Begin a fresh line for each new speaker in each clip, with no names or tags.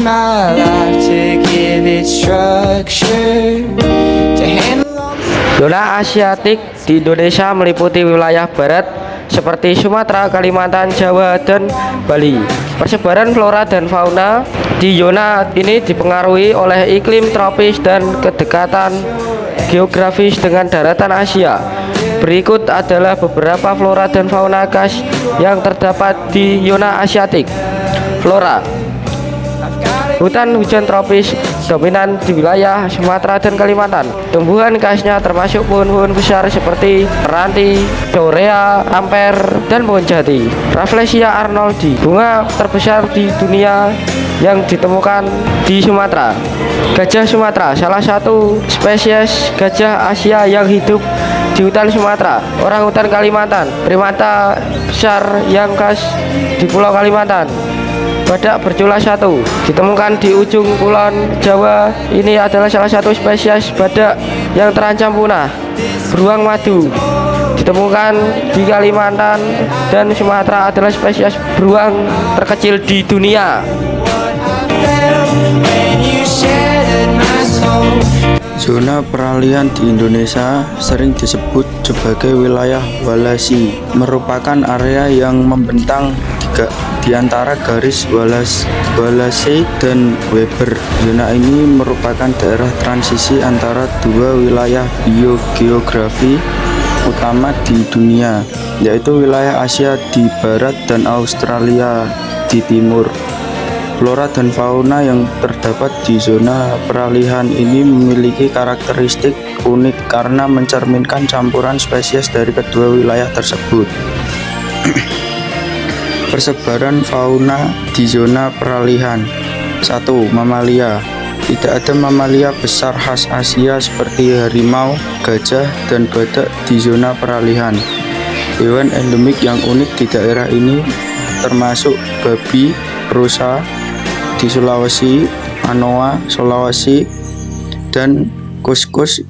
my life to give it structure, to handle all the
Zona Asiatik di Indonesia meliputi wilayah barat seperti Sumatera, Kalimantan, Jawa, dan Bali. Persebaran flora dan fauna di zona ini dipengaruhi oleh iklim tropis dan kedekatan geografis dengan daratan Asia. Berikut adalah beberapa flora dan fauna khas yang terdapat di zona Asiatik. Flora: hutan hujan tropis dominan di wilayah Sumatera dan Kalimantan. Tumbuhan khasnya termasuk pohon-pohon besar seperti meranti, dorea, amper, dan pohon jati. Rafflesia arnoldii, bunga terbesar di dunia yang ditemukan di Sumatera. Gajah Sumatera, salah satu spesies gajah Asia yang hidup di hutan Sumatera. Orangutan Kalimantan, primata besar yang khas di Pulau Kalimantan. Badak bercula satu ditemukan di ujung kulon Jawa. Ini adalah salah satu spesies badak yang terancam punah. Beruang madu ditemukan di Kalimantan dan Sumatera, adalah spesies beruang terkecil di dunia.
when you shattered my soul.
Zona peralihan di Indonesia sering disebut sebagai wilayah Walasi, merupakan area yang membentang di antara garis Walase dan Weber. Zona ini merupakan daerah transisi antara dua wilayah biogeografi utama di dunia, yaitu wilayah Asia di barat dan Australia di timur. Flora dan fauna yang terdapat di zona peralihan ini memiliki karakteristik unik karena mencerminkan campuran spesies dari kedua wilayah tersebut. Persebaran fauna di zona peralihan. 1. Mamalia. Tidak ada mamalia besar khas Asia seperti harimau, gajah, dan badak di zona peralihan. Hewan endemik yang unik di daerah ini termasuk babi rusa di Sulawesi, anoa Sulawesi, dan kuskus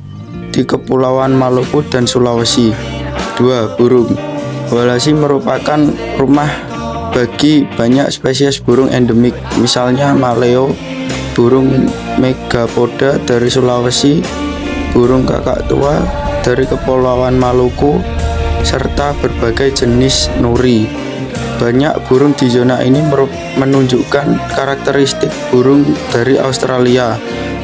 di Kepulauan Maluku dan Sulawesi. 2. Burung. Walasi merupakan rumah bagi banyak spesies burung endemik, misalnya maleo, burung megapoda dari Sulawesi, burung kakak tua dari Kepulauan Maluku, serta berbagai jenis nuri. Banyak burung di zona ini menunjukkan karakteristik burung dari Australia,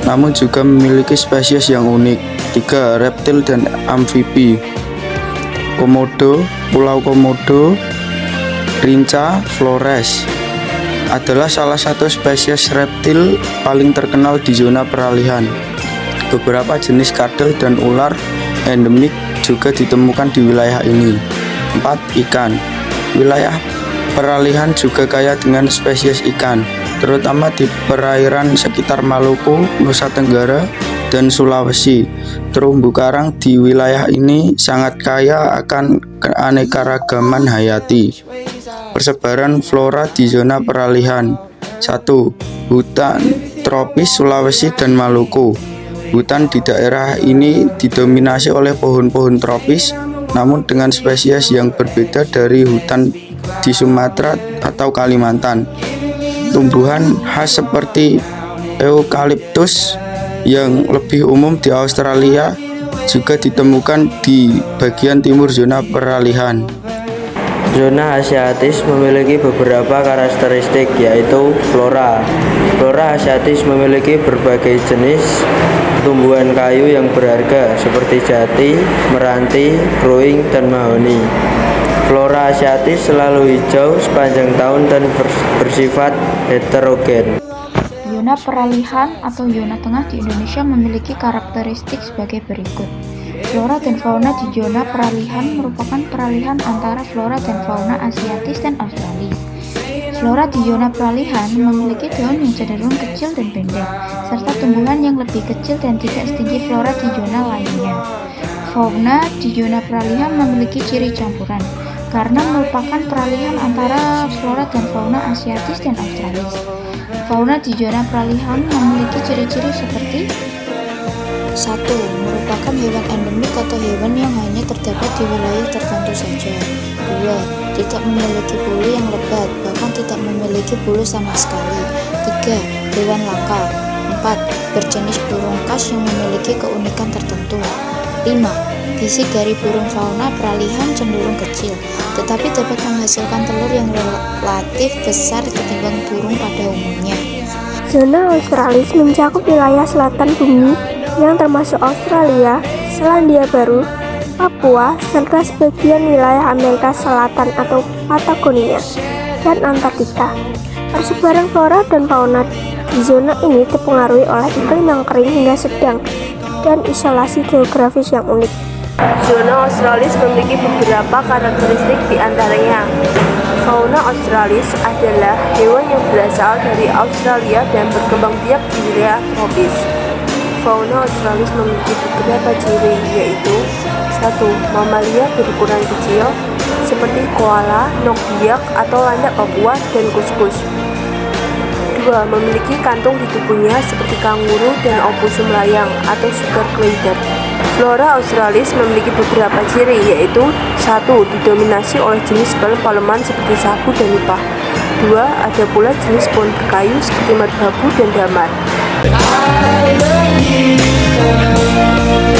namun juga memiliki spesies yang unik. 3. Reptil dan amfibi. Komodo, Pulau Komodo, Rinca Flores adalah salah satu spesies reptil paling terkenal di zona peralihan. Beberapa jenis kadal dan ular endemik juga ditemukan di wilayah ini. 4. Ikan. Wilayah peralihan juga kaya dengan spesies ikan, terutama di perairan sekitar Maluku, Nusa Tenggara, dan Sulawesi. Terumbu karang di wilayah ini sangat kaya akan keanekaragaman hayati. Persebaran flora di zona peralihan. 1. Hutan tropis Sulawesi dan Maluku. Hutan di daerah ini didominasi oleh pohon-pohon tropis, namun dengan spesies yang berbeda dari hutan di Sumatera atau Kalimantan. Tumbuhan khas seperti eukaliptus yang lebih umum di Australia juga ditemukan di bagian timur zona peralihan.
Zona Asiatis memiliki beberapa karakteristik, yaitu flora. Flora Asiatis memiliki berbagai jenis tumbuhan kayu yang berharga seperti jati, meranti, keruing, dan mahoni. Flora Asiatis selalu hijau sepanjang tahun dan bersifat heterogen.
Zona peralihan atau zona tengah di Indonesia memiliki karakteristik sebagai berikut. Flora dan fauna di zona peralihan merupakan peralihan antara flora dan fauna Asiatis dan Australis. Flora di zona peralihan memiliki daun yang cenderung kecil dan pendek, serta tumbuhan yang lebih kecil dan tidak setinggi flora di zona lainnya. Fauna di zona peralihan memiliki ciri campuran, karena merupakan peralihan antara flora dan fauna Asiatis dan Australis. Fauna di zona peralihan memiliki ciri-ciri seperti 1. Merupakan hewan endemik atau hewan yang hanya terdapat di wilayah tertentu saja. 2. tidak memiliki bulu yang lebat, bahkan tidak memiliki bulu sama sekali. 3. Hewan langka. 4. Berjenis burung khas yang memiliki keunikan tertentu. 5. Fisik dari burung fauna peralihan cenderung kecil, tetapi dapat menghasilkan telur yang relatif besar ketimbang burung pada umumnya.
Zona Australis mencakup wilayah selatan bumi yang termasuk Australia, Selandia Baru, Papua, serta sebagian wilayah Amerika Selatan atau Patagonia, dan Antartika. Persebaran flora dan fauna di zona ini dipengaruhi oleh iklim yang kering hingga sedang dan isolasi geografis yang unik.
Zona Australis memiliki beberapa karakteristik, di antaranya fauna Australis adalah hewan yang berasal dari Australia dan berkembang biak di wilayah tropis. Fauna Australis memiliki beberapa ciri, yaitu 1. Mamalia berukuran kecil seperti koala, nok biak atau landak Papua, dan kuskus. 2. Memiliki kantung di tubuhnya seperti kanguru dan opossum layang atau sugar glider. Flora Australis memiliki beberapa ciri, yaitu 1. Didominasi oleh jenis palem-paleman seperti sagu dan nipah. 2. Ada pula jenis pohon berkayu seperti merbabu dan damar.
I love you so.